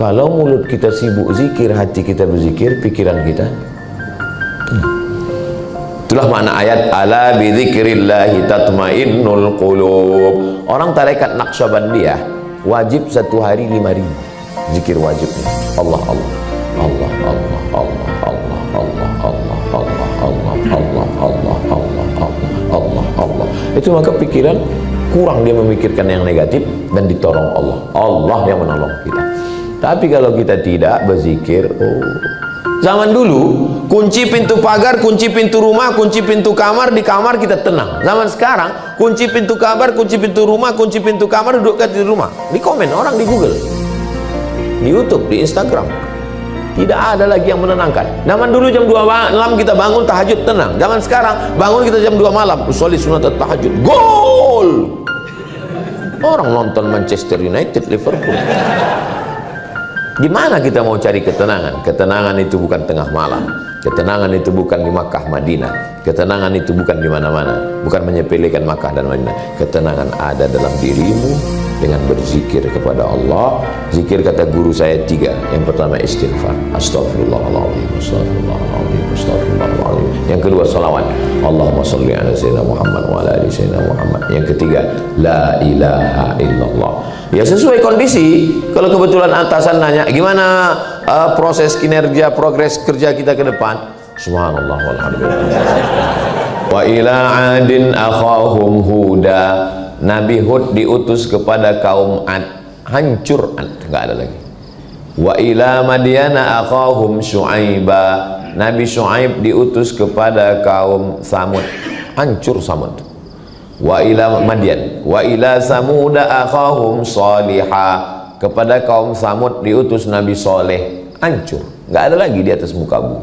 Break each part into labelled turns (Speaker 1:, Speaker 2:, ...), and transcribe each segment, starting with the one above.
Speaker 1: Kalau mulut kita sibuk zikir, hati kita berzikir, pikiran kita tenang. Itulah makna ayat ala bi dzikrillahi tatmainnul qulub. Orang tarekat Naqsyabandiyah wajib satu hari 5.000 zikir wajibnya. Allah Allah Allah Allah Allah Allah Allah Allah Allah Allah Allah Allah Allah Allah Allah. Itu maka pikiran kurang, dia memikirkan yang negatif dan ditolong Allah. Allah yang menolong kita. Tapi kalau kita tidak berzikir, zaman dulu kunci pintu pagar, kunci pintu rumah, kunci pintu kamar, di kamar kita tenang. Zaman sekarang kunci pintu kamar, kunci pintu rumah, kunci pintu kamar, duduk di rumah. Di komen orang di Google, di YouTube, di Instagram. Tidak ada lagi yang menenangkan. Zaman dulu jam 2 malam kita bangun tahajud tenang. Zaman sekarang bangun kita jam 2 malam usolli sunat tahajud, gol. Orang nonton Manchester United, Liverpool. Di mana kita mau cari ketenangan? Ketenangan itu bukan tengah malam. Ketenangan itu bukan di Makkah, Madinah. Ketenangan itu bukan di mana-mana. Bukan menyepelekan Makkah dan Madinah. Ketenangan ada dalam dirimu dengan berzikir kepada Allah. Zikir kata guru saya 3. Yang pertama istighfar, astagfirullahaladzim, astagfirullahaladzim, astagfirullahaladzim. Yang kedua salawat, Allahumma sholli ala sayyidina Muhammad wa ala ali sayyidina Muhammad. Yang ketiga la ilaha illallah. Ya sesuai kondisi. Kalau kebetulan atasan nanya gimana proses kinerja, progres kerja kita ke depan, subhanallah walhamdulillah. Wa ila adin akhahum huda. Nabi Hud diutus kepada kaum Ad, hancur Ad, nggak ada lagi. Wa ila madyana akhahum syuaiba. Nabi Syuaib diutus kepada kaum Samud, hancur Samud. Wa ila Madyan, wa ila Samuda akhahum salihah. Kepada kaum Samud diutus Nabi Soleh, hancur, nggak ada lagi di atas muka bumi.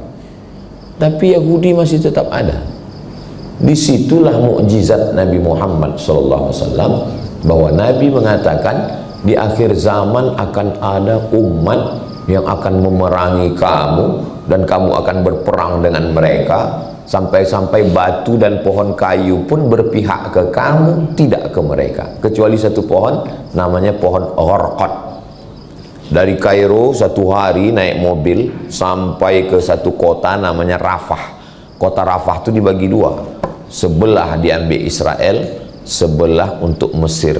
Speaker 1: Tapi Yahudi masih tetap ada. Disitulah mukjizat Nabi Muhammad SAW, bahwa Nabi mengatakan di akhir zaman akan ada umat yang akan memerangi kamu dan kamu akan berperang dengan mereka, sampai-sampai batu dan pohon kayu pun berpihak ke kamu, tidak ke mereka, kecuali satu pohon namanya pohon Gharqad. Dari Kairo satu hari naik mobil sampai ke satu kota namanya Rafah. Kota Rafah itu dibagi 2, sebelah diambil Israel, sebelah untuk Mesir.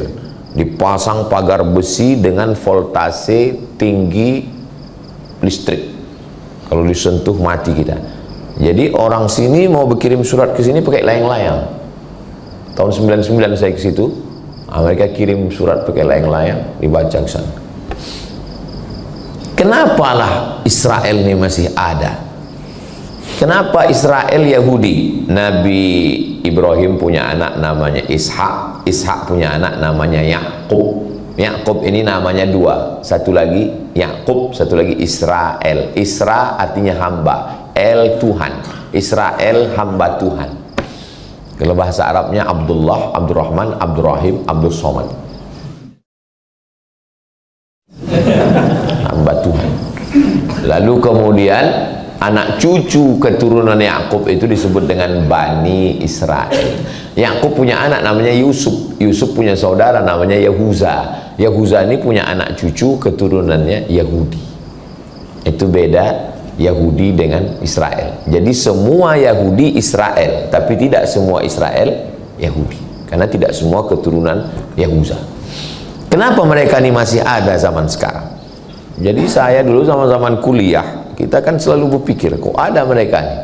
Speaker 1: Dipasang pagar besi dengan voltase tinggi listrik, kalau disentuh mati kita. Jadi orang sini mau berkirim surat ke sini pakai layang-layang. Tahun 99 saya ke situ, mereka kirim surat pakai layang-layang, dibaca ke sana. Kenapalah Israel ini masih ada? Kenapa Israel Yahudi? Nabi Ibrahim punya anak namanya Ishak, Ishak punya anak namanya Yakub. Yakub ini namanya 2, satu lagi Yakub, satu lagi Israel. Isra artinya hamba, El Tuhan. Israel hamba Tuhan. Kalau bahasa Arabnya Abdullah, Abdurrahman, Abdurrahim, Abdul Somad. Hamba Tuhan. Lalu kemudian anak cucu keturunan Yakub itu disebut dengan Bani Israel. Yakub punya anak namanya Yusuf. Yusuf punya saudara namanya Yahuza. Yahuza ini punya anak cucu keturunannya Yahudi. Itu beda Yahudi dengan Israel. Jadi semua Yahudi Israel, tapi tidak semua Israel Yahudi, karena tidak semua keturunan Yahuza. Kenapa mereka ini masih ada zaman sekarang? Jadi saya dulu zaman kuliah, kita kan selalu berpikir, kok ada mereka nih?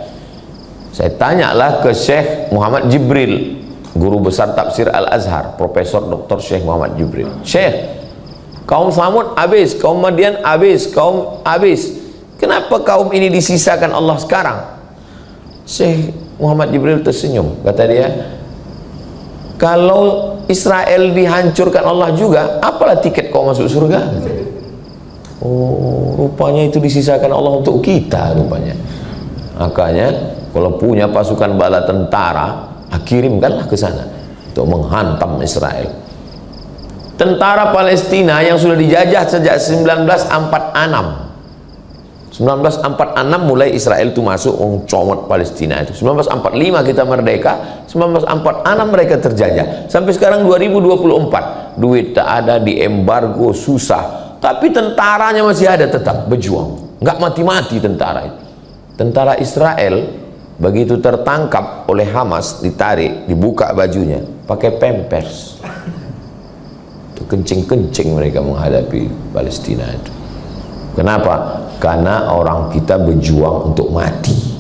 Speaker 1: Saya tanyalah ke Syekh Muhammad Jibril, guru besar tafsir Al-Azhar, Profesor Dr. Syekh Muhammad Jibril. Syekh, kaum Samud habis, kaum Madian habis, kaum habis. Kenapa kaum ini disisakan Allah sekarang? Syekh Muhammad Jibril tersenyum, kata dia, kalau Israel dihancurkan Allah juga, apalah tiket kau masuk surga? Oh, rupanya itu disisakan Allah untuk kita rupanya. Makanya kalau punya pasukan bala tentara, kirimkanlah ke sana untuk menghantam Israel. Tentara Palestina yang sudah dijajah sejak 1946. 1946 mulai Israel itu masuk comot Palestina itu. 1945 kita merdeka, 1946 mereka terjajah. Sampai sekarang 2024, duit tak ada, di embargo, susah. tapi tentaranya masih ada, tetap berjuang, nggak mati-mati tentara itu. Tentara Israel begitu tertangkap oleh Hamas, ditarik, dibuka bajunya, pakai pampers. Itu kencing-kencing mereka menghadapi Palestina itu. Kenapa? Karena orang kita berjuang untuk mati.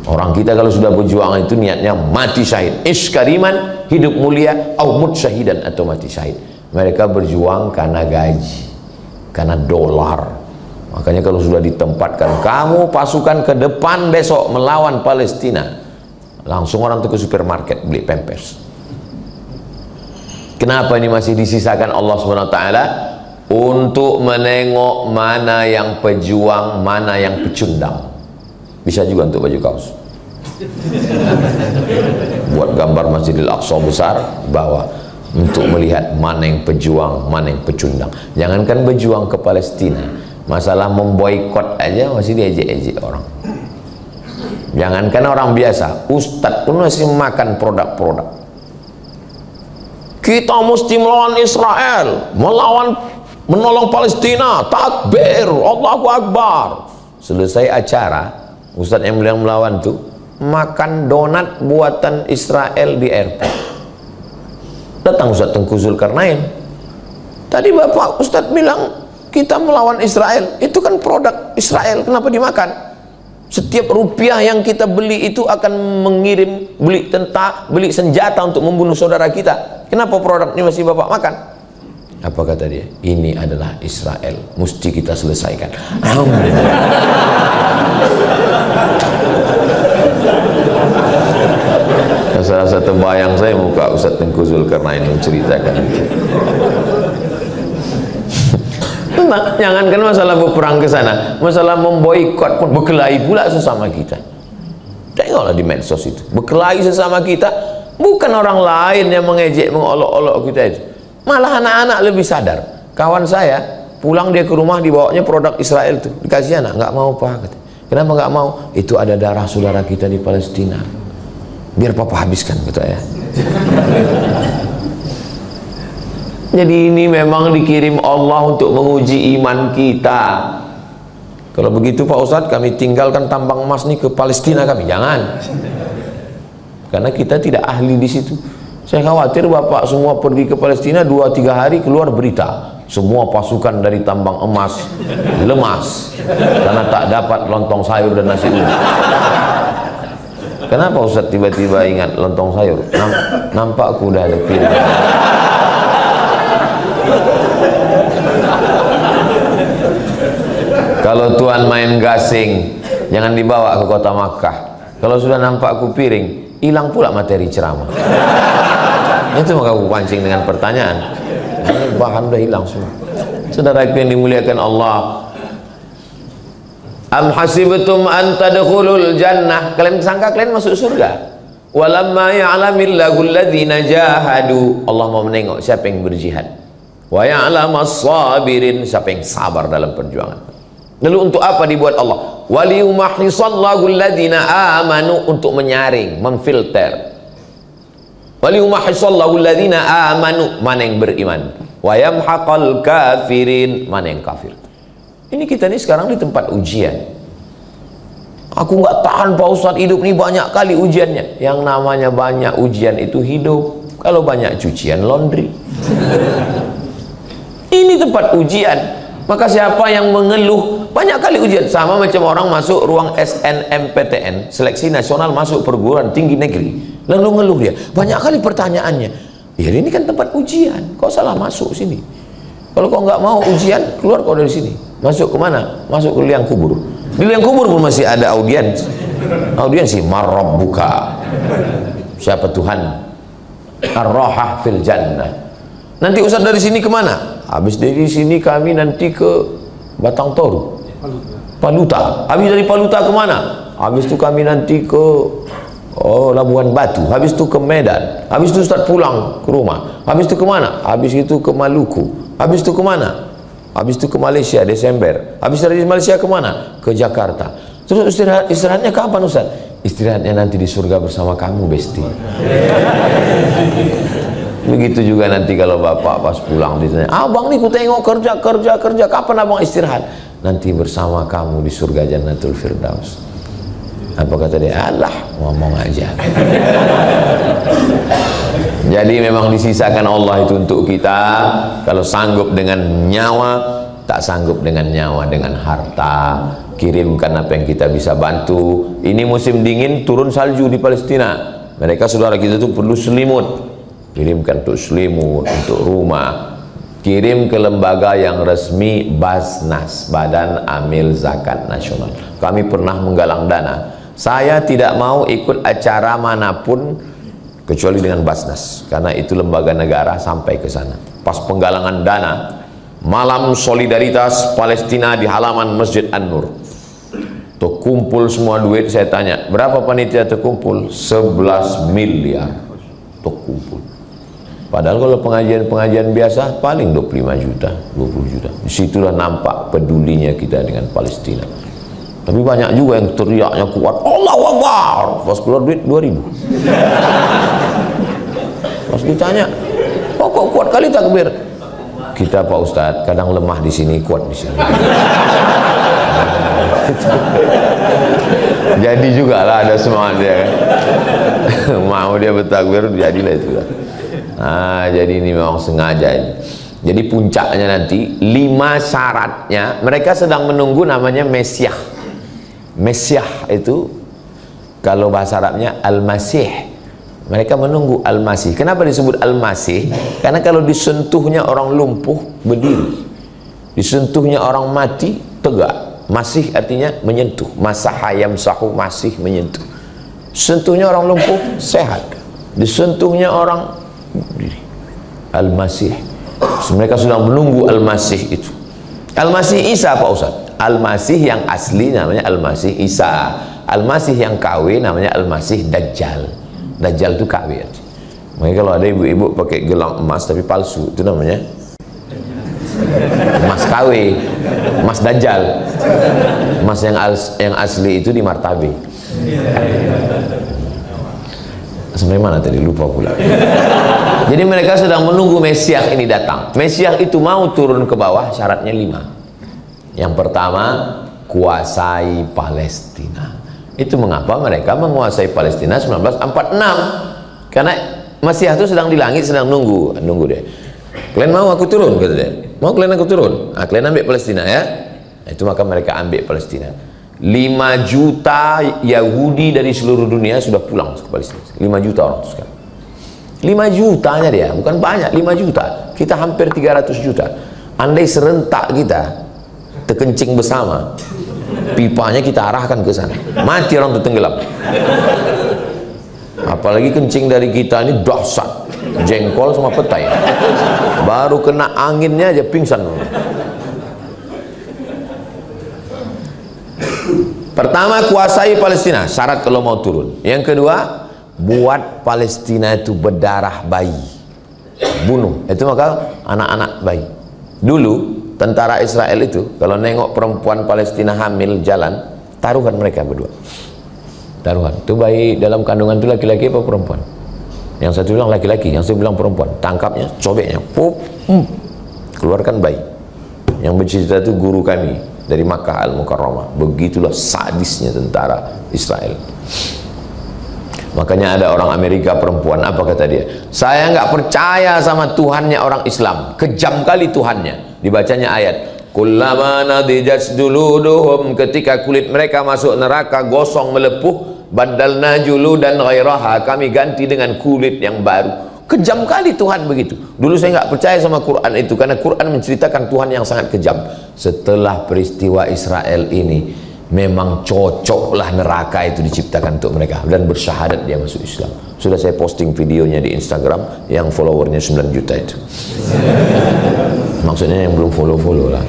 Speaker 1: Orang kita kalau sudah berjuang itu niatnya mati syahid. Iskariman, hidup mulia, au mut syahidan, atau mati syahid. Mereka berjuang karena gaji, karena dolar. Makanya kalau sudah ditempatkan, kamu pasukan ke depan besok melawan Palestina, langsung orang itu ke supermarket beli pampers. Kenapa ini masih disisakan Allah SWT? Untuk menengok mana yang pejuang, mana yang pecundang. Bisa juga untuk baju kaos. Buat gambar Masjidil Aqsa besar, bawah, untuk melihat mana yang pejuang, mana yang pecundang. Jangankan berjuang ke Palestina, masalah memboikot aja masih diejek-ejek orang. Jangankan orang biasa, ustadz pun masih makan produk-produk. Kita mesti melawan Israel, menolong Palestina, takbir, Allahu Akbar. Selesai acara, ustadz yang bilang melawan tuh makan donat buatan Israel di airport. Datang Ustadz Tengku Zulkarnain, tadi bapak ustadz bilang kita melawan Israel, itu kan produk Israel, kenapa dimakan? Setiap rupiah yang kita beli itu akan mengirim beli senjata untuk membunuh saudara kita. Kenapa produk ini masih bapak makan? Apa kata dia? Ini adalah Israel, mesti kita selesaikan. Salah satu bayang saya muka Ustadz Tengku Zulkarnain menceritakan itu. Jangankan masalah berperang ke sana, masalah memboikot pun berkelahi pula sesama kita. Tengoklah di medsos itu, berkelahi sesama kita, bukan orang lain yang mengejek, mengolok-olok kita itu. Malah anak-anak lebih sadar. Kawan saya pulang dia ke rumah, dibawanya produk Israel itu, dikasih anak, nggak mau pak. Kenapa nggak mau? Itu ada darah saudara kita di Palestina. Biar papa habiskan, kata ya. Jadi ini memang dikirim Allah untuk menguji iman kita. Kalau begitu Pak Ustadz, kami tinggalkan tambang emas nih ke Palestina kami. Jangan. Karena kita tidak ahli di situ. Saya khawatir bapak semua pergi ke Palestina 2-3 hari keluar berita, semua pasukan dari tambang emas lemas karena tak dapat lontong sayur dan nasi uduk. Kenapa Ustadz tiba-tiba ingat lontong sayur? Nampak aku udah ada piring. Kalau Tuhan main gasing, jangan dibawa ke kota Makkah. Kalau sudah nampak aku piring, hilang pula materi ceramah. Itu maka aku pancing dengan pertanyaan. Ini bahan udah hilang semua. Saudaraku yang dimuliakan Allah, am hasibtum an tadkhulul jannah, kalian sangka kalian masuk surga? Walamma ya'lamillahu alladhina jahadu, Allah mau menengok siapa yang berjihad. Wa ya'lamas sabirin, siapa yang sabar dalam perjuangan. Lalu untuk apa dibuat Allah? Waliyumahhisallahu alladhina amanu, untuk menyaring, memfilter. Waliyumahhisallahu alladhina amanu, mana yang beriman. Wa yamhaqal kafirin, mana yang kafir. Ini kita nih sekarang di tempat ujian. Aku nggak tahan Pak Ustadz, hidup ini banyak kali ujiannya. Yang namanya banyak ujian itu hidup. Kalau banyak cucian, laundry. Ini tempat ujian. Maka siapa yang mengeluh, banyak kali ujian. Sama macam orang masuk ruang SNMPTN, seleksi nasional masuk perguruan tinggi negeri, lalu ngeluh dia, banyak kali pertanyaannya. Ya ini kan tempat ujian, kau salah masuk sini. Kalau kau nggak mau ujian, keluar kau dari sini. Masuk ke mana? Masuk ke liang kubur. Di liang kubur pun masih ada audiens. Audiensi, marrabbuka, siapa Tuhan? Ar-rahah fil jannah. Nanti Ustaz dari sini kemana? Habis dari sini kami nanti ke Batang Toru, Paluta. Habis dari Paluta kemana? Habis itu kami nanti ke Labuan Batu. Habis itu ke Medan. Habis itu Ustaz pulang ke rumah. Habis itu kemana? Habis itu ke Maluku. Habis itu kemana? Habis itu ke Malaysia Desember. Habis dari Malaysia kemana? Ke Jakarta. Terus istirahatnya kapan Ustaz? Istirahatnya nanti di surga bersama kamu, Besti. Begitu juga nanti kalau bapak pas pulang ditanya, abang nih ku tengok kerja, kapan abang istirahat? Nanti bersama kamu di surga Jannatul Firdaus. Apa kata dia? Alah, ngomong aja. Jadi memang disisakan Allah itu untuk kita. Kalau sanggup dengan nyawa, tak sanggup dengan nyawa, dengan harta, kirimkan apa yang kita bisa bantu. Ini musim dingin, turun salju di Palestina. Mereka saudara kita itu perlu selimut, kirimkan untuk selimut, untuk rumah. Kirim ke lembaga yang resmi, Basnas, Badan Amil Zakat Nasional. Kami pernah menggalang dana. Saya tidak mau ikut acara manapun kecuali dengan Basnas, karena itu lembaga negara. Sampai ke sana pas penggalangan dana, malam solidaritas Palestina di halaman Masjid An-Nur, terkumpul semua duit. Saya tanya, berapa panitia terkumpul? 11 miliar terkumpul. Padahal kalau pengajian biasa paling 25 juta, 20 juta. Disitulah nampak pedulinya kita dengan Palestina. Tapi banyak juga yang teriaknya kuat, Allahu Akbar, pas keluar duit 2.000. Pas ditanya, oh kok kuat kali takbir? Kita Pak Ustadz kadang lemah di sini, kuat di sini. Jadi juga lah ada semangat dia kan. Mau dia bertakbir, jadilah itu lah. Nah, jadi ini memang sengaja ini. Jadi puncaknya nanti 5 syaratnya. Mereka sedang menunggu namanya Mesiah. Mesiah itu kalau bahasa Arabnya Al-Masih. Mereka menunggu Al-Masih. Kenapa disebut Al-Masih? Karena kalau disentuhnya orang lumpuh berdiri, disentuhnya orang mati tegak. Masih artinya menyentuh. Masaha yamsahu, masih menyentuh. Sentuhnya orang lumpuh sehat, disentuhnya orang berdiri. Al-Masih. Mereka sedang menunggu Al-Masih itu. Al-Masih Isa Pak Ustaz. Al-Masih yang asli namanya Al-Masih Isa. Al-Masih yang KW namanya Al-Masih Dajjal. Dajjal itu KW. Makanya kalau ada ibu-ibu pakai gelang emas tapi palsu, itu namanya emas KW, emas Dajjal. Emas yang asli itu di Martabe. Sampai mana tadi, lupa pula. Jadi mereka sedang menunggu Mesiah ini datang. Mesiah itu mau turun ke bawah, syaratnya 5. Yang pertama, kuasai Palestina. Itu mengapa mereka menguasai Palestina 1946. Karena Mesiah itu sedang di langit, sedang nunggu dia. Kalian mau aku turun, kata dia. Mau kalian aku turun? Nah, kalian ambil Palestina ya. Nah, itu maka mereka ambil Palestina. 5 juta Yahudi dari seluruh dunia sudah pulang ke Palestina. 5 juta orang sekarang. 5 jutanya dia, bukan banyak, 5 juta. Kita hampir 300 juta. Andai serentak kita terkencing bersama, pipanya kita arahkan ke sana, mati orang itu tenggelam. Apalagi kencing dari kita ini dahsyat, jengkol sama petai, baru kena anginnya aja pingsan. Pertama, kuasai Palestina, syarat kalau mau turun. Yang kedua, buat Palestina itu berdarah bayi, bunuh. Itu maka anak-anak bayi. Dulu tentara Israel itu kalau nengok perempuan Palestina hamil jalan, taruhan mereka berdua. Taruhan. Itu bayi dalam kandungan itu laki-laki apa perempuan? Yang satu bilang laki-laki, yang satu bilang perempuan. Tangkapnya, cobeknya, pop, keluarkan bayi. Yang bercerita itu guru kami dari Makkah Al-Mukarramah. Begitulah sadisnya tentara Israel. Makanya ada orang Amerika perempuan, apa kata dia? Saya nggak percaya sama Tuhannya orang Islam. Kejam kali Tuhannya. Dibacanya ayat, kullama nadijat juluduhum, ketika kulit mereka masuk neraka gosong melepuh, badalna juludan ghairaha, kami ganti dengan kulit yang baru. Kejam kali Tuhan begitu. Dulu saya nggak percaya sama Quran itu, karena Quran menceritakan Tuhan yang sangat kejam. Setelah peristiwa Israel ini, memang cocoklah neraka itu diciptakan untuk mereka, dan bersyahadat dia masuk Islam. Sudah saya posting videonya di Instagram yang followernya 9 juta itu. Maksudnya yang belum follow lah.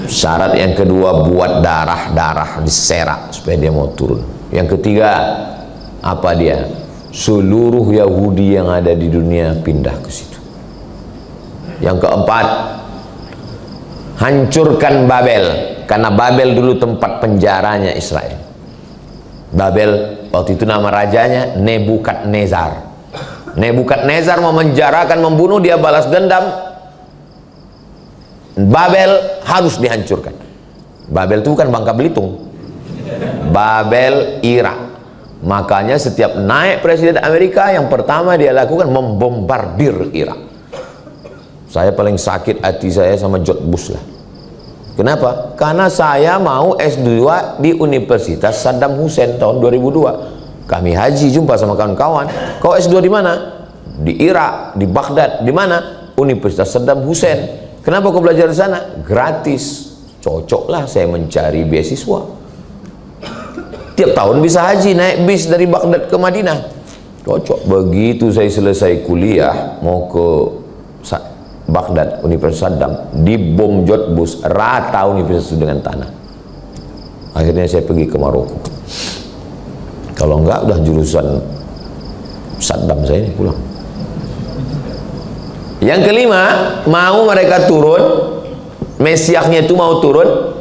Speaker 1: Syarat yang kedua, buat darah diserak supaya dia mau turun. Yang ketiga, apa dia? Seluruh Yahudi yang ada di dunia pindah ke situ. Yang keempat, hancurkan Babel, karena Babel dulu tempat penjaranya Israel. Babel waktu itu nama rajanya Nebukadnezar. Nebukadnezar memenjarakan, membunuh, dia balas dendam. Babel harus dihancurkan. Babel itu bukan Bangka Belitung, Babel Irak. Makanya setiap naik presiden Amerika, yang pertama dia lakukan membombardir Irak. Saya paling sakit hati saya sama George Bush lah. Kenapa? Karena saya mau S2 di Universitas Saddam Hussein tahun 2002. Kami haji jumpa sama kawan-kawan. Kau S2 di mana? Di Irak, di Baghdad. Di mana? Universitas Saddam Hussein. Kenapa kau belajar di sana? Gratis. Cocoklah saya mencari beasiswa. Tiap tahun bisa haji, naik bis dari Baghdad ke Madinah. Cocok. Begitu saya selesai kuliah, mau ke Baghdad, Universitas Saddam, dibom George Bush, rata universitas itu dengan tanah. Akhirnya saya pergi ke Maroko. Kalau enggak, udah jurusan Saddam saya ini pulang. Yang kelima, mau mereka turun, Mesiahnya itu mau turun,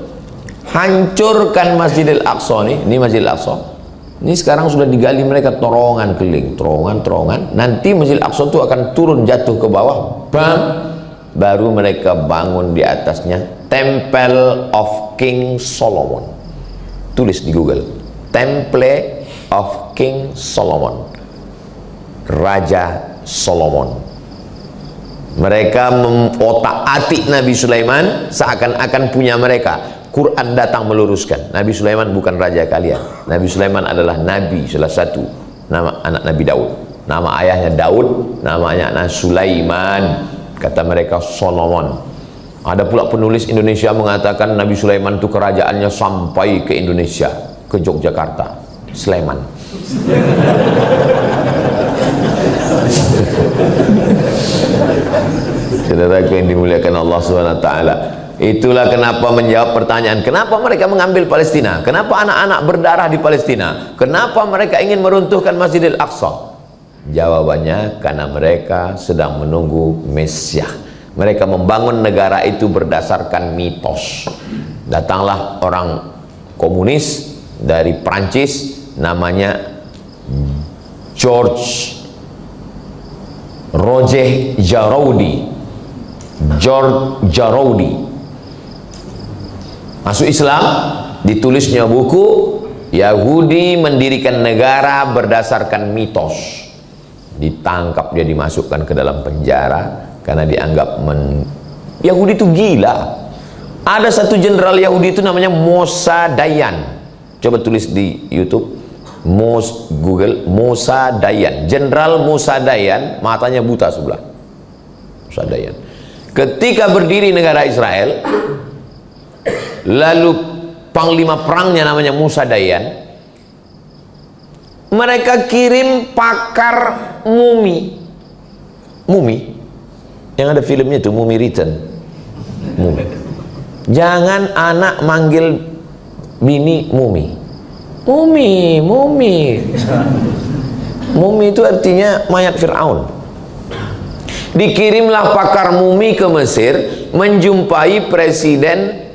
Speaker 1: hancurkan Masjidil Aqsa nih. Ini Masjidil Aqsa. Ini sekarang sudah digali mereka terowongan keliling, terowongan. Nanti Masjidil Aqsa itu akan turun jatuh ke bawah, bam, baru mereka bangun di atasnya Temple of King Solomon. Tulis di Google, Temple of King Solomon, Raja Solomon. Mereka mengotak-atik Nabi Sulaiman seakan-akan punya mereka. Quran datang meluruskan, Nabi Sulaiman bukan raja kalian. Nabi Sulaiman adalah nabi, salah satu nama anak Nabi Daud. Nama ayahnya Daud, namanya anak Sulaiman. Kata mereka Solomon. Ada pula penulis Indonesia mengatakan Nabi Sulaiman itu kerajaannya sampai ke Indonesia, ke Yogyakarta, Sleman. Saudaraku yang dimuliakan Allah SWT, itulah kenapa menjawab pertanyaan kenapa mereka mengambil Palestina, kenapa anak-anak berdarah di Palestina, kenapa mereka ingin meruntuhkan Masjidil Aqsa. Jawabannya karena mereka sedang menunggu Mesiah. Mereka membangun negara itu berdasarkan mitos. Datanglah orang komunis dari Prancis, namanya George Roger Jaroudi. Masuk Islam, ditulisnya buku Yahudi mendirikan negara berdasarkan mitos. Ditangkap, dia dimasukkan ke dalam penjara karena dianggap Yahudi itu gila. Ada satu jenderal Yahudi itu namanya Mosa Dayan. Coba tulis di YouTube, Google Mosa Dayan. Jenderal Mosa Dayan, matanya buta sebelah. Mosa Dayan. Ketika berdiri negara Israel, lalu panglima perangnya namanya Mosa Dayan, mereka kirim pakar mumi yang ada filmnya tuh, Mumi Return. Mumi. Jangan anak manggil bini mumi itu artinya mayat Fir'aun. Dikirimlah pakar mumi ke Mesir menjumpai presiden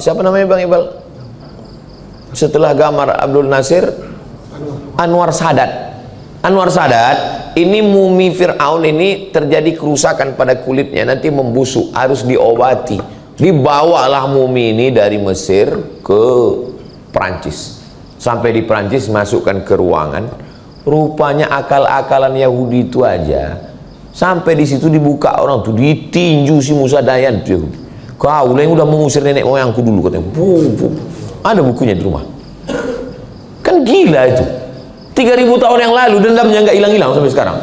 Speaker 1: siapa namanya Bang Iqbal? Setelah Gamal Abdul Nasir, Anwar Sadat. Ini mumi Fir'aun ini terjadi kerusakan pada kulitnya, nanti membusuk, harus diobati. Dibawalah mumi ini dari Mesir ke Prancis. Sampai di Prancis, masukkan ke ruangan. Rupanya akal-akalan Yahudi itu aja. Sampai di situ dibuka orang tuh, ditinju si Mosa Dayan tuh. Kau yang udah mengusir nenek moyangku dulu, katanya. Ada bukunya di rumah. Kan gila itu. 3000 tahun yang lalu dendamnya nggak hilang-hilang sampai sekarang.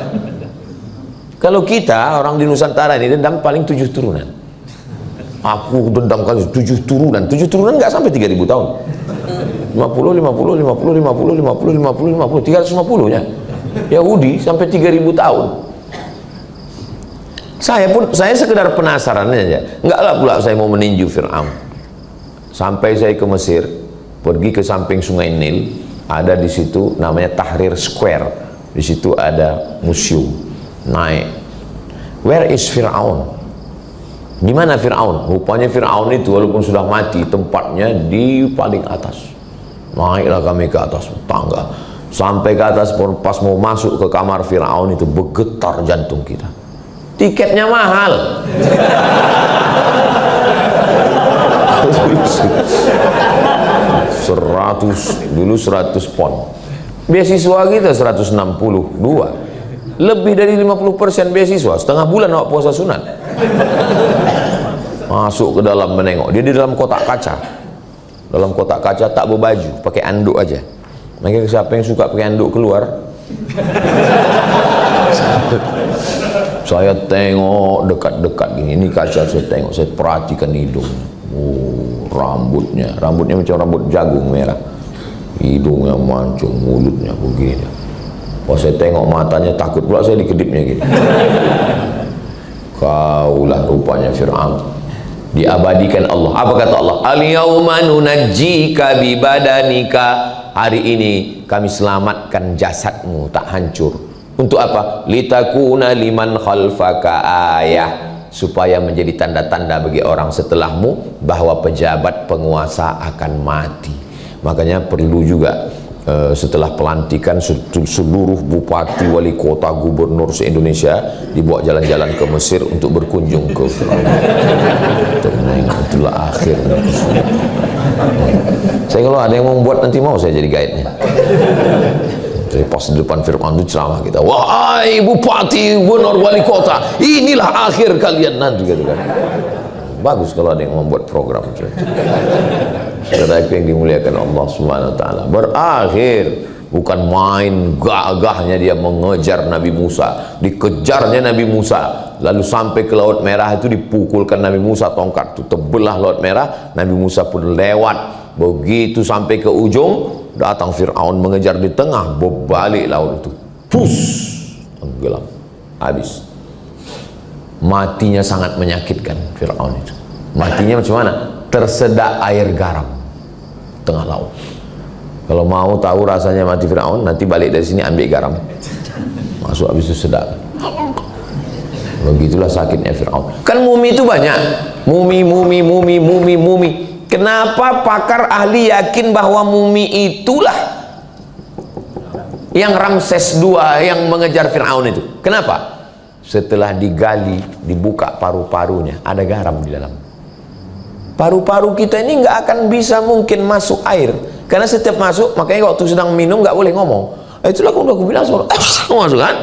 Speaker 1: Kalau kita orang di Nusantara ini dendam paling 7 turunan. Aku dendam kali 7 turunan. 7 turunan nggak sampai 3000 tahun. 50, 350 nya. Yahudi sampai 3000 tahun. Saya sekedar penasaran aja. Enggaklah pula saya mau meninju Fir'aun. Sampai saya ke Mesir, pergi ke samping Sungai Nil, ada di situ namanya Tahrir Square. Di situ ada museum. Naik. Where is Fir'aun? Di mana Fir'aun? Rupanya Fir'aun itu walaupun sudah mati, tempatnya di paling atas. Naiklah kami ke atas tangga. Sampai ke atas, pas mau masuk ke kamar Fir'aun itu bergetar jantung kita. Tiketnya mahal. 100, dulu 100 pon. Beasiswa kita 162. Lebih dari 50% beasiswa. Setengah bulan awak puasa sunat. Masuk ke dalam menengok. Dia di dalam kotak kaca. Dalam kotak kaca tak berbaju, pakai anduk aja. Makanya siapa yang suka pakai anduk keluar? Saya tengok dekat-dekat gini. Ini kaca saya tengok, saya perhatikan hidung. Oh, rambutnya macam rambut jagung merah. Hidungnya mancung, mulutnya begini. Pas saya tengok matanya, takut pula saya dikedipnya gini. Kaulah rupanya Fir'aun. Diabadikan Allah. Apa kata Allah? Al-yawma nunajjika bibadanika. Hari ini kami selamatkan jasadmu, tak hancur. Untuk apa? Litakuna liman khalfaka ayah, supaya menjadi tanda-tanda bagi orang setelahmu bahwa pejabat penguasa akan mati. Makanya perlu juga setelah pelantikan seluruh bupati, wali kota, gubernur se-Indonesia dibawa jalan-jalan ke Mesir untuk berkunjung ke Fir'aun. Itulah akhir. Saya kalau ada yang mau buat nanti mau saya jadi guide-nya. Jadi pas di depan Fir'aun itu ceramah kita, wahai bupati, gubernur, wali kota, inilah akhir kalian nanti, gitu kan. Bagus kalau ada yang membuat program. Saudara yang dimuliakan Allah Subhanahu wa taala, berakhir. Bukan main gagahnya dia mengejar Nabi Musa, dikejarnya Nabi Musa, lalu sampai ke Laut Merah itu dipukulkan Nabi Musa, tongkat itu terbelah Laut Merah. Nabi Musa pun lewat. Begitu sampai ke ujung, datang Fir'aun mengejar di tengah, berbalik laut itu, pus, tenggelam, habis. Matinya sangat menyakitkan Fir'aun itu. Matinya macam mana? Tersedak air garam tengah laut. Kalau mau tahu rasanya mati Fir'aun, nanti balik dari sini ambil garam, masuk, habis itu sedak. Begitulah sakitnya Fir'aun. Kan mumi itu banyak, mumi. Kenapa pakar ahli yakin bahwa mumi itulah yang Ramses II yang mengejar Fir'aun itu? Kenapa? Setelah digali, dibuka paru-parunya, ada garam di dalam. Paru-paru kita ini nggak akan bisa mungkin masuk air, karena setiap masuk, makanya waktu sedang minum nggak boleh ngomong. Itulah aku bilang masuk kan,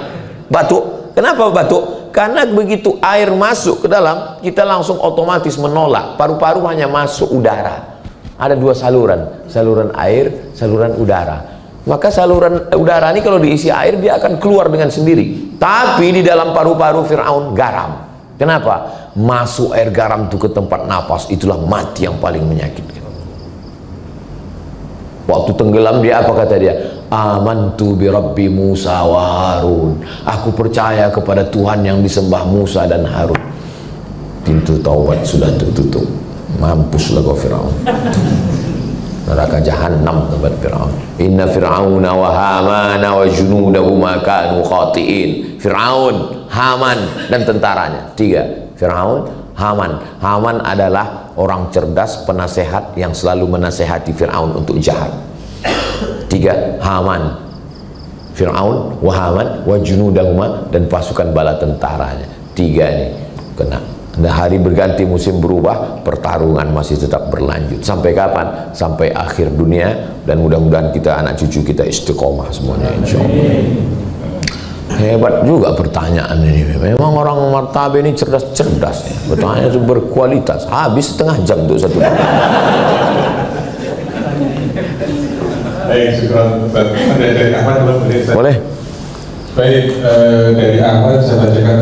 Speaker 1: batuk. Kenapa batuk? Karena begitu air masuk ke dalam, kita langsung otomatis menolak. Paru-paru hanya masuk udara. Ada dua saluran, saluran air, saluran udara. Maka saluran udara ini kalau diisi air, dia akan keluar dengan sendiri. Tapi di dalam paru-paru Fir'aun garam. Kenapa? Masuk air garam itu ke tempat nafas, itulah mati yang paling menyakitkan. Waktu tenggelam dia apa kata dia? Amantu bi Rabbi Musa wa Harun. Aku percaya kepada Tuhan yang disembah Musa dan Harun. Pintu taubat sudah tertutup. Mampuslah kau Fir'aun. Neraka jahanam tempat Fir'aun. Inna Fir'auna wa Hamana wa junudahuma kanu khatiin. Fir'aun, Haman dan tentaranya. 3. Fir'aun, Haman. Haman adalah orang cerdas, penasehat yang selalu menasehati Fir'aun untuk jahat. 3. Haman, Fir'aun, wa Haman, wa junudahuma, dan pasukan bala tentaranya. 3 ini kena. Nah, hari berganti, musim berubah, pertarungan masih tetap berlanjut. Sampai kapan? Sampai akhir dunia. Dan mudah-mudahan kita, anak cucu kita istiqomah semuanya, insya Allah. Hebat juga pertanyaan ini. Memang orang martabe ini cerdas-cerdas ya. Pertanyaan itu berkualitas. Habis setengah jam untuk satu
Speaker 2: Baik, syukur. Dari Ahmad boleh? Baik, dari Ahmad saya bacakan.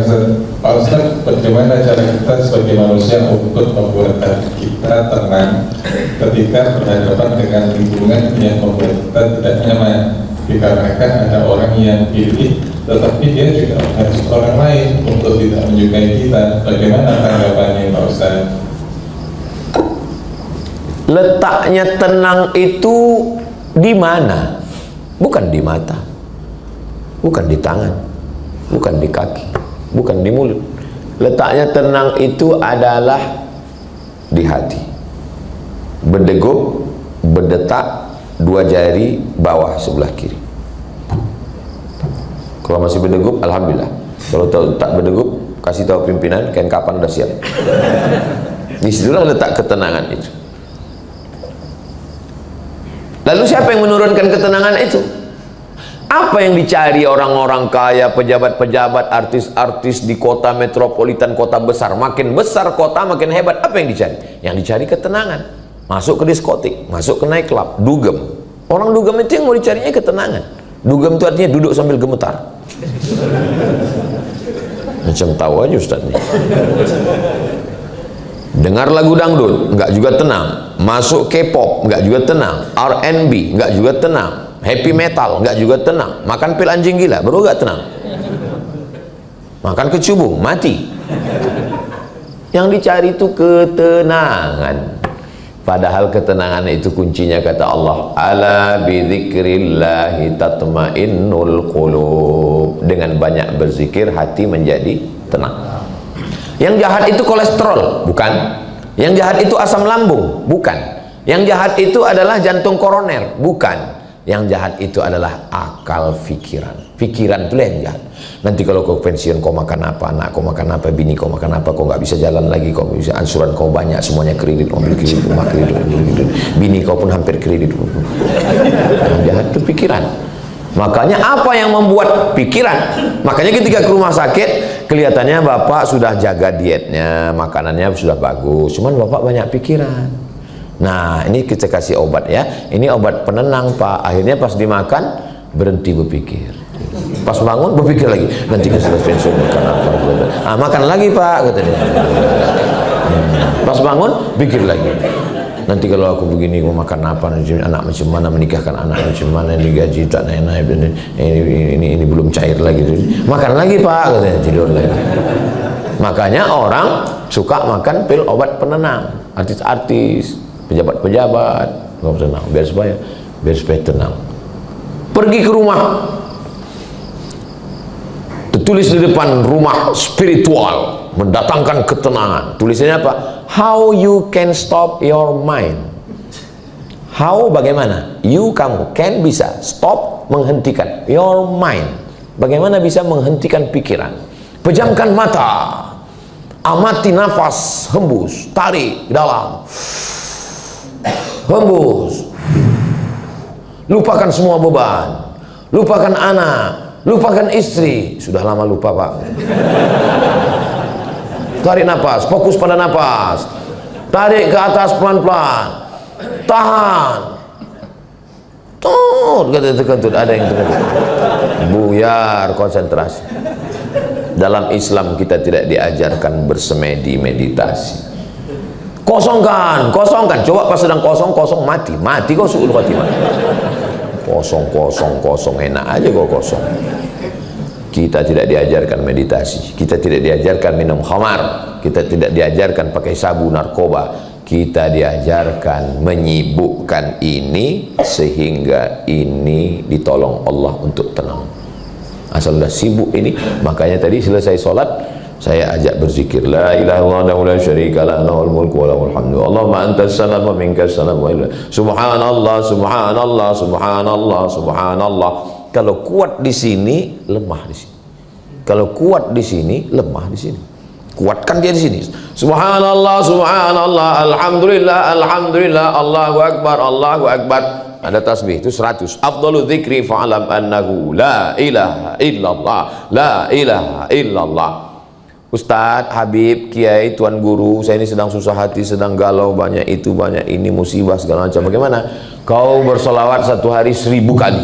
Speaker 2: Pak Ustaz, bagaimana cara kita sebagai manusia untuk membuat hati kita tenang ketika berhadapan dengan lingkungan yang membuat kita tidak nyaman? Dikarenakan ada orang yang pilih, tetapi dia juga harus orang lain untuk tidak menyukai kita. Bagaimana tanggapannya Pak Ustaz?
Speaker 1: Letaknya tenang itu di mana? Bukan di mata, bukan di tangan, bukan di kaki, bukan di mulut. Letaknya tenang itu adalah di hati. Berdegup, berdetak, 2 jari bawah sebelah kiri. Kalau masih berdegup, alhamdulillah. Kalau tak berdegup, kasih tahu pimpinan, kain kapan udah siap. Disitulah letak ketenangan itu. Lalu siapa yang menurunkan ketenangan itu? Apa yang dicari orang-orang kaya, pejabat-pejabat, artis-artis di kota metropolitan, kota besar? Makin besar kota, makin hebat. Apa yang dicari? Yang dicari ketenangan. Masuk ke diskotik, masuk ke night club, dugem. Orang dugem itu yang mau dicarinya ketenangan. Dugem itu artinya duduk sambil gemetar. Macam tahu aja Ustaz nih. Dengar lagu dangdut, enggak juga tenang. Masuk K-pop, enggak juga tenang. R&B, enggak juga tenang. Happy metal, enggak juga tenang. Makan pil anjing gila, baru enggak tenang. Makan kecubung, mati. Yang dicari itu ketenangan. Padahal ketenangan itu kuncinya kata Allah, ala bidzikrillahi tatmainnul qulub. Dengan banyak berzikir hati menjadi tenang. Yang jahat itu kolesterol, bukan. Yang jahat itu asam lambung, bukan. Yang jahat itu adalah jantung koroner, bukan. Yang jahat itu adalah akal pikiran. Pikiran itu yang jahat. Nanti kalau kau pensiun kau makan apa, anak kau makan apa, bini kau makan apa, kau nggak bisa jalan lagi, kau bisa ansuran kau banyak, semuanya kredit, mobil kredit, rumah kredit, bini kau pun hampir kredit. Yang jahat itu pikiran. Makanya apa yang membuat pikiran? Makanya ketika ke rumah sakit, kelihatannya bapak sudah jaga dietnya, makanannya sudah bagus, cuman bapak banyak pikiran. Nah, ini kita kasih obat ya. Ini obat penenang Pak. Akhirnya pas dimakan berhenti berpikir. Pas bangun berpikir lagi. Nanti setelah pensiun makan apa? Makan lagi Pak, katanya. Pas bangun pikir lagi. Nanti kalau aku begini mau makan apa? Anak macam mana, menikahkan anak macam mana, digaji tak naik-naik, ini belum cair lagi. Makan lagi Pak, katanya, tidur lagi. Makanya orang suka makan pil obat penenang. Artis-artis, pejabat-pejabat, tenang, biar supaya tenang. Pergi ke rumah, tertulis di depan rumah spiritual, mendatangkan ketenangan. Tulisannya apa? How you can stop your mind. How, bagaimana? You, kamu, can, bisa, stop, menghentikan your mind. Bagaimana bisa menghentikan pikiran? Pejamkan mata, amati nafas, hembus, tarik dalam, hembus. Lupakan semua beban, lupakan anak, lupakan istri. Sudah lama lupa Pak. Tarik nafas, fokus pada nafas. Tarik ke atas pelan-pelan. Tahan. Tut, kentut, ada yang terkentut. Buyar konsentrasi. Dalam Islam kita tidak diajarkan bersemedi meditasi. Kosongkan. Coba pas sedang kosong mati kau suul khatimah. Kosong enak aja kau kosong. Kita tidak diajarkan meditasi, kita tidak diajarkan minum khamar, kita tidak diajarkan pakai sabu narkoba. Kita diajarkan menyibukkan ini sehingga ini ditolong Allah untuk tenang. Asal sudah sibuk ini, makanya tadi selesai sholat saya ajak berzikir, la ilaha illallah la syarika lahu, lahul mulku wa lahul hamdu, Allahumma antas salam wa minkas salam wa ilah. Subhanallah, subhanallah, subhanallah, subhanallah. Kalau kuat di sini, lemah di sini. Kalau kuat di sini, lemah di sini. Kuatkan dia di sini. Subhanallah, subhanallah, alhamdulillah, alhamdulillah, Allahu akbar, Allahu akbar. Ada tasbih itu 100. Afdalu dzikri fa'alam annahu la ilaha illallah, la ilaha illallah. Ustadz, Habib, Kiai, Tuan Guru, saya ini sedang susah hati, sedang galau, banyak itu, banyak ini, musibah segala macam. Bagaimana? Kau bersolawat satu hari 1000 kali.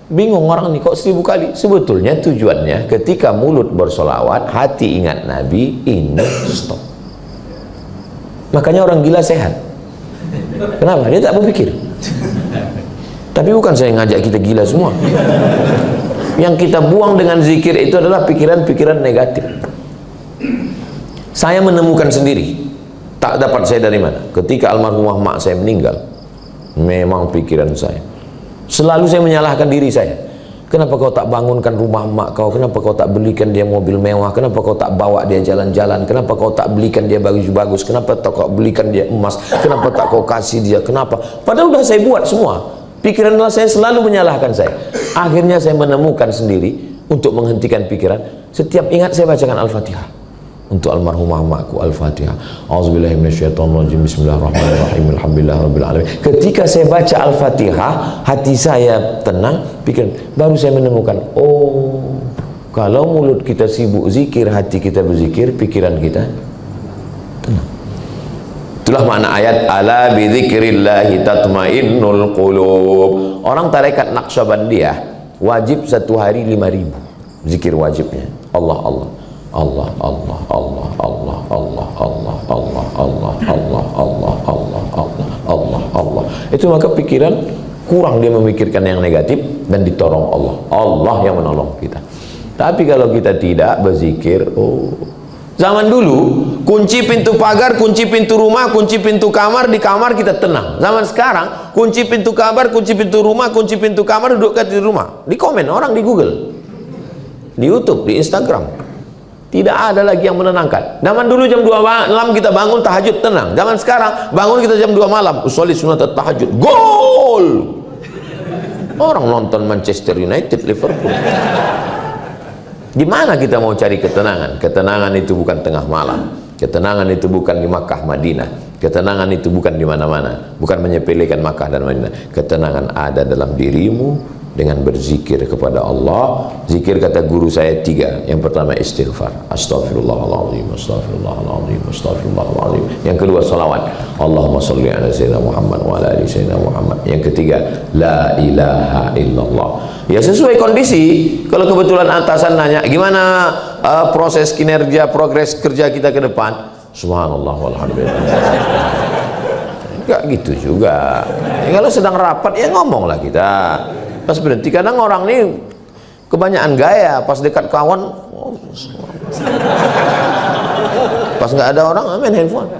Speaker 1: Bingung orang nih, kok 1000 kali? Sebetulnya tujuannya ketika mulut bersolawat, hati ingat Nabi, ini stop. Makanya orang gila sehat. Kenapa? Dia tak berpikir. Tapi bukan saya ngajak kita gila semua. Yang kita buang dengan zikir itu adalah pikiran-pikiran negatif. Saya menemukan sendiri, tak dapat saya dari mana. Ketika almarhumah mak saya meninggal, memang pikiran saya selalu saya menyalahkan diri saya. Kenapa kau tak bangunkan rumah mak kau? Kenapa kau tak belikan dia mobil mewah? Kenapa kau tak bawa dia jalan-jalan? Kenapa kau tak belikan dia baju bagus? Kenapa tak kau belikan dia emas? Kenapa tak kau kasih dia? Kenapa? Padahal udah saya buat semua. Pikiran saya selalu menyalahkan saya. Akhirnya saya menemukan sendiri untuk menghentikan pikiran. Setiap ingat saya bacakan Al-Fatihah. Untuk almarhumah mamaku Al-Fatihah. Auzubillahi minasyaitonirrajim. Bismillahirrahmanirrahim. Alhamdulillahirabbil alamin. Ketika saya baca Al-Fatihah, hati saya tenang, pikiran baru saya menemukan, oh, kalau mulut kita sibuk zikir, hati kita berzikir, pikiran kita tenang. Itulah makna ayat ala bidzikrillahi tatmainnul qulub. Orang tarekat Naqsyabandiyah wajib satu hari 5.000 zikir wajibnya. Allah Allah Allah Allah Allah Allah Allah Allah Allah Allah Allah Allah Allah Allah Allah Allah. Itu maka pikiran kurang dia memikirkan yang negatif dan ditolong Allah. Allah yang menolong kita. Tapi kalau kita tidak berzikir, oh, zaman dulu kunci pintu pagar, kunci pintu rumah, kunci pintu kamar, di kamar kita tenang. Zaman sekarang kunci pintu kamar, kunci pintu rumah, kunci pintu kamar, duduk di rumah. Di komen orang di Google, di YouTube, di Instagram. Tidak ada lagi yang menenangkan. Zaman dulu jam 2 malam kita bangun tahajud tenang. Zaman sekarang bangun kita jam 2 malam usolli sunat tahajud, gol. Orang nonton Manchester United, Liverpool. Gimana kita mau cari ketenangan? Ketenangan itu bukan tengah malam. Ketenangan itu bukan di Makkah, Madinah. Ketenangan itu bukan di mana-mana. Bukan menyepelekan Makkah dan Madinah. Ketenangan ada dalam dirimu dengan berzikir kepada Allah. Zikir kata guru saya 3. Yang pertama istighfar. Astaghfirullahaladzim, astaghfirullahaladzim, astaghfirullahaladzim. Yang kedua salawat. Allahumma salli ala sayyidina Muhammad wa ala ali sayyidina Muhammad. Yang ketiga la ilaha illallah. Ya sesuai kondisi. Kalau kebetulan atasan nanya gimana proses kinerja, progres kerja kita ke depan, subhanallah walhamdulillah. Enggak gitu juga ya, kalau sedang rapat ya ngomong lah kita. Pas berhenti, kadang orang ini kebanyakan gaya, pas dekat kawan pas nggak ada orang main handphone.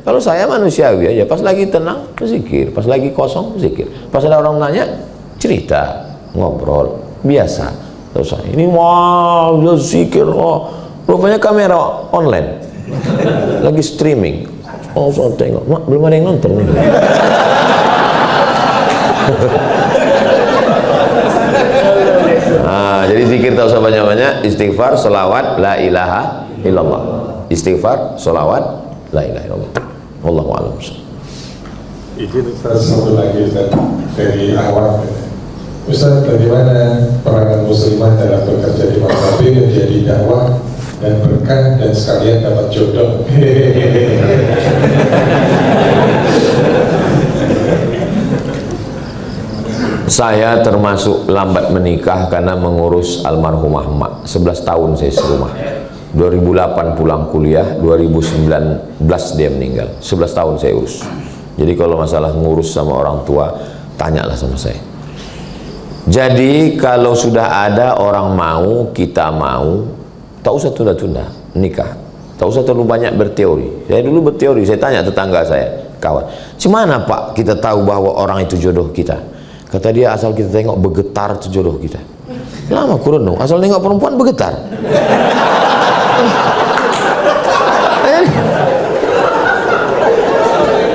Speaker 1: Kalau saya manusiawi aja, pas lagi tenang berzikir, pas lagi kosong berzikir, pas ada orang nanya cerita, ngobrol biasa. Terus ini wow zikir, oh rupanya kamera online lagi streaming. Oh so tengok, mak belum ada yang nonton nih. Nah, jadi zikir tak usah banyak-banyak, istighfar, salawat, la ilaha illallah. Istighfar, salawat, la ilaha illallah. Wallahu a'lam.
Speaker 2: Izin Ustaz, satu lagi Ustaz, dari awal Ustaz, bagaimana peranan muslimah dalam bekerja di Maktabi menjadi dakwah dan berkah dan sekalian dapat jodoh?
Speaker 1: Saya termasuk lambat menikah karena mengurus almarhumah emak. 11 tahun saya serumah. 2008 pulang kuliah, 2019 dia meninggal. 11 tahun saya urus. Jadi kalau masalah ngurus sama orang tua, tanyalah sama saya. Jadi kalau sudah ada orang mau, kita mau, tak usah tunda-tunda nikah. Tak usah terlalu banyak berteori. Saya dulu berteori, saya tanya tetangga saya, kawan, "Gimana Pak kita tahu bahwa orang itu jodoh kita?" Kata dia, asal kita tengok bergetar itu jodoh kita. Lama kurun dong, asal tengok perempuan bergetar.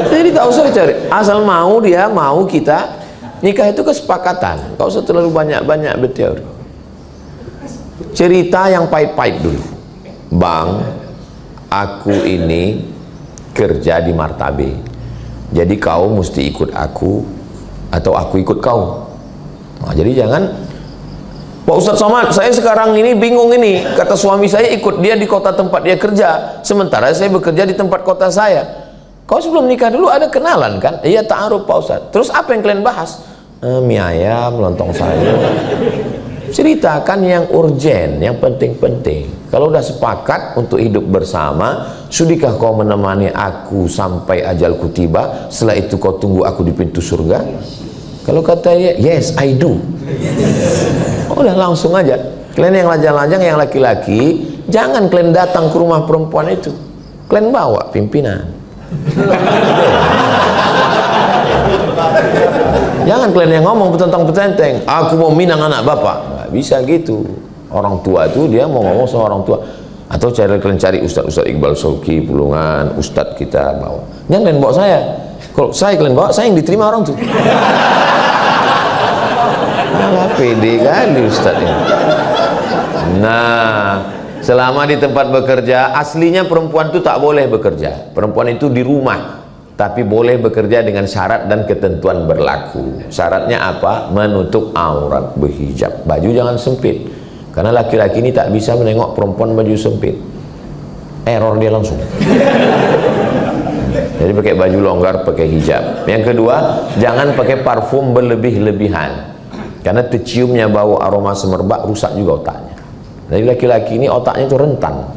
Speaker 1: Jadi tak usah cari, asal mau dia, mau kita. Nikah itu kesepakatan, tak usah terlalu banyak-banyak berteori. Cerita yang pahit-pahit dulu. Bang, aku ini kerja di Martabe, jadi kau mesti ikut aku atau aku ikut kau. Nah, jadi jangan, Pak Ustadz Somad, saya sekarang ini bingung ini, kata suami saya ikut dia di kota tempat dia kerja, sementara saya bekerja di tempat kota saya. Kau sebelum nikah dulu ada kenalan kan? Iya, ta'aruf Pak Ustadz. Terus apa yang kalian bahas? Mie ayam, lontong sayur. Ceritakan yang urgen, yang penting-penting. Kalau udah sepakat untuk hidup bersama, sudikah kau menemani aku sampai ajalku tiba? Setelah itu kau tunggu aku di pintu surga? Kalau kata dia, yes, I do. Udah langsung aja. Kalian yang lajang-lajang, yang laki-laki, jangan kalian datang ke rumah perempuan itu. Kalian bawa pimpinan. Jangan kalian yang ngomong petentang-petenteng, aku mau minang anak bapak. Nggak bisa gitu. Orang tua itu dia mau ngomong sama orang tua. Atau kalian cari Ustadz Iqbal Sulki, Pulungan, Ustadz kita bawa. Jangan kalian bawa saya. Kalau saya kalian bawa, saya yang diterima orang tuh. Alah, pede kali Ustaz ini. Nah, selama di tempat bekerja, aslinya perempuan itu tak boleh bekerja. Perempuan itu di rumah, tapi boleh bekerja dengan syarat dan ketentuan berlaku. Syaratnya apa? Menutup aurat, berhijab. Baju jangan sempit, karena laki-laki ini tak bisa menengok perempuan baju sempit. Error dia langsung. Jadi pakai baju longgar, pakai hijab. Yang kedua, jangan pakai parfum berlebih-lebihan, karena terciumnya bau aroma semerbak rusak juga otaknya. Jadi laki-laki ini otaknya itu rentan,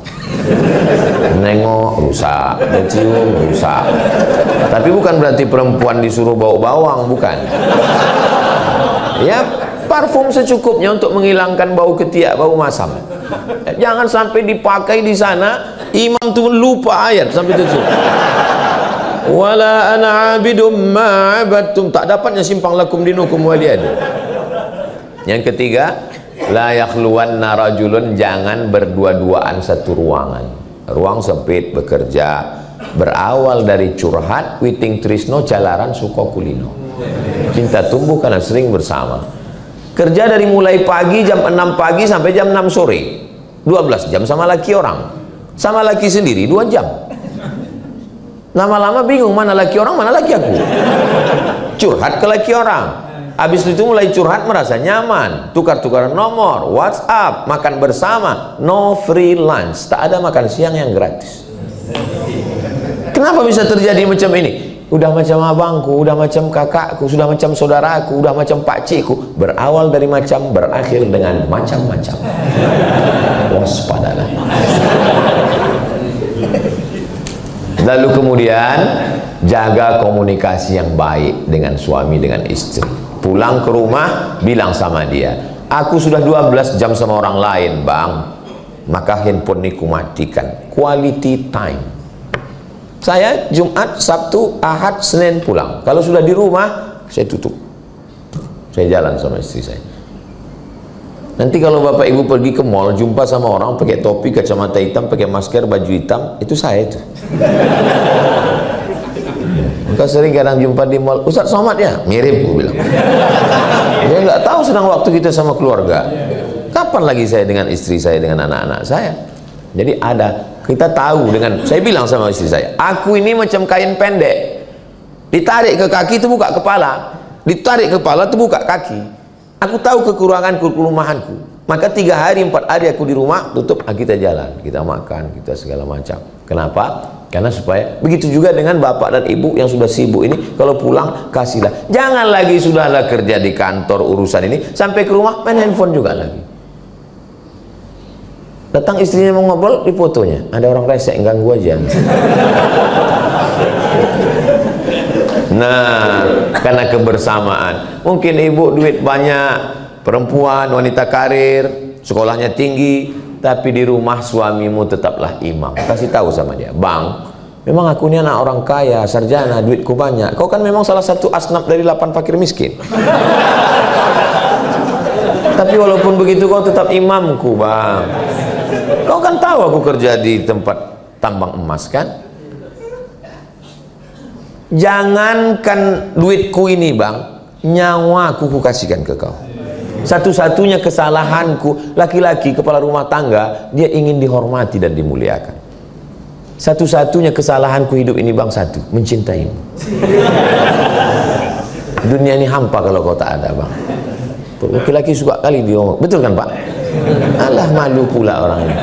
Speaker 1: menengok rusak, mencium rusak. Tapi bukan berarti perempuan disuruh bau bawang, bukan. Ya, parfum secukupnya untuk menghilangkan bau ketiak, bau masam. Jangan sampai dipakai di sana, imam tuh lupa ayat sampai tujuh. Wala ana abidum ma'abadtum, tak dapatnya simpang lakum dinukum waliyadu. Yang ketiga, la yakhluwanna rajulun, jangan berdua-duaan satu ruangan. Ruang sempit bekerja, berawal dari curhat, witing trisno, jalaran suka kulino. Cinta tumbuh karena sering bersama. Kerja dari mulai pagi jam 6 pagi sampai jam 6 sore, 12 jam sama laki orang, sama laki sendiri 2 jam. Lama-lama bingung mana laki orang, mana laki aku. Curhat ke laki orang. Habis itu mulai curhat, merasa nyaman, tukar-tukaran nomor, WhatsApp, makan bersama, no free lunch, tak ada makan siang yang gratis. Kenapa bisa terjadi macam ini? Udah macam abangku, udah macam kakakku, sudah macam saudaraku, udah macam pakcikku. Berawal dari macam, berakhir dengan macam-macam. Waspadalah. Lalu kemudian jaga komunikasi yang baik dengan suami, dengan istri. Pulang ke rumah, bilang sama dia, aku sudah 12 jam sama orang lain bang, maka handphone ini kumatikan. Quality time. Saya Jumat, Sabtu, Ahad, Senin pulang. Kalau sudah di rumah, saya tutup. Saya jalan sama istri saya. Nanti kalau bapak ibu pergi ke mall, jumpa sama orang pakai topi, kacamata hitam, pakai masker, baju hitam, itu saya itu. Maka sering kadang jumpa di mall, Ustaz Somad ya? Mirip, gue bilang. Dia nggak tahu sedang waktu kita sama keluarga. Kapan lagi saya dengan istri saya, dengan anak-anak saya? Jadi ada, kita tahu dengan, saya bilang sama istri saya, aku ini macam kain pendek. Ditarik ke kaki, terbuka kepala. Ditarik ke kepala, terbuka kaki. Aku tahu kekuranganku, kelemahanku. Maka 3 hari, 4 hari aku di rumah, tutup, kita jalan, kita makan, kita segala macam. Kenapa? Karena supaya begitu juga dengan bapak dan ibu yang sudah sibuk ini, kalau pulang kasihlah. Jangan lagi sudahlah kerja di kantor urusan ini, sampai ke rumah main handphone juga lagi. Datang istrinya mau ngobrol, di fotonya ada orang resek ganggu aja. Nah, karena kebersamaan. Mungkin ibu duit banyak, perempuan, wanita karir, sekolahnya tinggi, tapi di rumah suamimu tetaplah imam. Kasih tahu sama dia, bang, memang aku ini anak orang kaya, sarjana, duitku banyak. Kau kan memang salah satu asnaf dari 8 fakir miskin. Tapi walaupun begitu kau tetap imamku, bang. Kau kan tahu aku kerja di tempat tambang emas kan? Jangankan duitku ini bang, nyawaku ku kasihkan ke kau. Satu-satunya kesalahanku, laki-laki kepala rumah tangga, dia ingin dihormati dan dimuliakan. Satu-satunya kesalahanku hidup ini bang, satu, mencintaimu. Dunia ini hampa kalau kau tak ada bang. Laki-laki suka kali dia ngomong, betul kan pak? Alah, malu pula orang ini.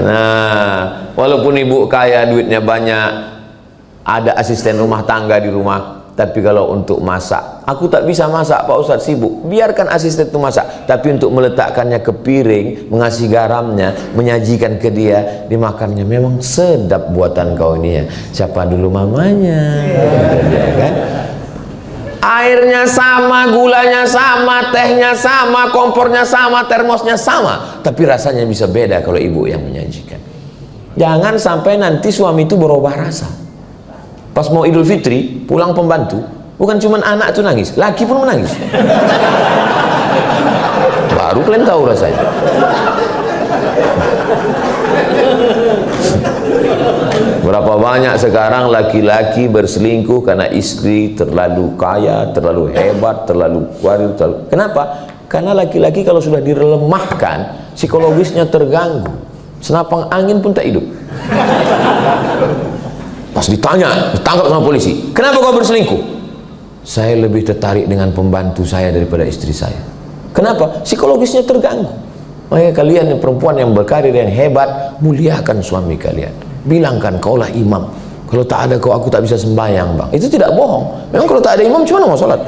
Speaker 1: Nah, walaupun ibu kaya, duitnya banyak, ada asisten rumah tangga di rumah, tapi kalau untuk masak, aku tak bisa masak Pak Ustadz, sibuk. Biarkan asisten itu masak, tapi untuk meletakkannya ke piring, mengasih garamnya, menyajikan ke dia, dimakannya, memang sedap buatan kau ini ya. Siapa dulu mamanya? Ya, kan? Airnya sama, gulanya sama, tehnya sama, kompornya sama, termosnya sama, tapi rasanya bisa beda kalau ibu yang menyajikan. Jangan sampai nanti suami itu berubah rasa. Pas mau Idul Fitri, pulang pembantu, bukan cuma anak itu nangis, laki pun menangis. Baru kalian tahu rasanya. Berapa banyak sekarang laki-laki berselingkuh karena istri terlalu kaya, terlalu hebat, terlalu kuat, terlalu... Kenapa? Karena laki-laki kalau sudah dilemahkan, psikologisnya terganggu. Senapang angin pun tak hidup. Pas ditanya, ditangkap sama polisi, kenapa kau berselingkuh? Saya lebih tertarik dengan pembantu saya daripada istri saya. Kenapa? Psikologisnya terganggu. Makanya kalian perempuan yang berkarir yang hebat, muliakan suami kalian. Bilangkan, kaulah imam. Kalau tak ada kau, aku tak bisa sembahyang, bang. Itu tidak bohong. Memang kalau tak ada imam, cuma mau sholat.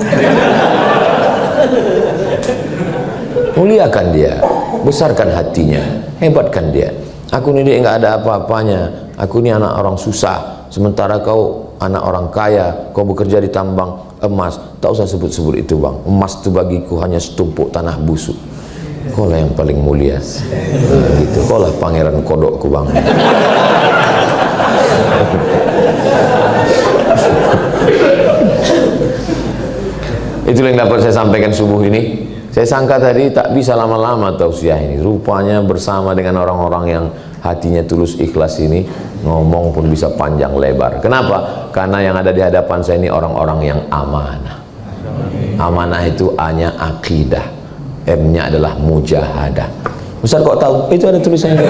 Speaker 1: Muliakan dia, besarkan hatinya, hebatkan dia. Aku ni dia enggak ada apa-apanya. Aku ni anak orang susah. Sementara kau anak orang kaya, kau bekerja di tambang emas. Tak usah sebut-sebut itu, bang. Emas itu bagiku hanya setumpuk tanah busuk. Kau lah yang paling mulia. Gitu. Kau lah pangeran kodokku, bang. Itulah yang dapat saya sampaikan subuh ini. Saya sangka tadi tak bisa lama-lama tausiah ini. Rupanya bersama dengan orang-orang yang hatinya tulus ikhlas ini, ngomong pun bisa panjang lebar. Kenapa? Karena yang ada di hadapan saya ini orang-orang yang amanah. Amanah itu A-nya akidah, M-nya adalah mujahadah. Ustaz kok tahu? Itu ada tulisannya.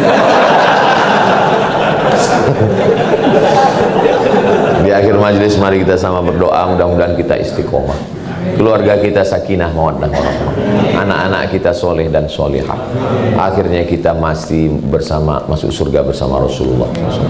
Speaker 1: Di akhir majelis mari kita sama berdoa, mudah-mudahan kita istiqomah. Keluarga kita sakinah mawaddah warahmah, anak-anak kita soleh dan solihah, akhirnya kita masih bersama, masuk surga bersama Rasulullah SAW.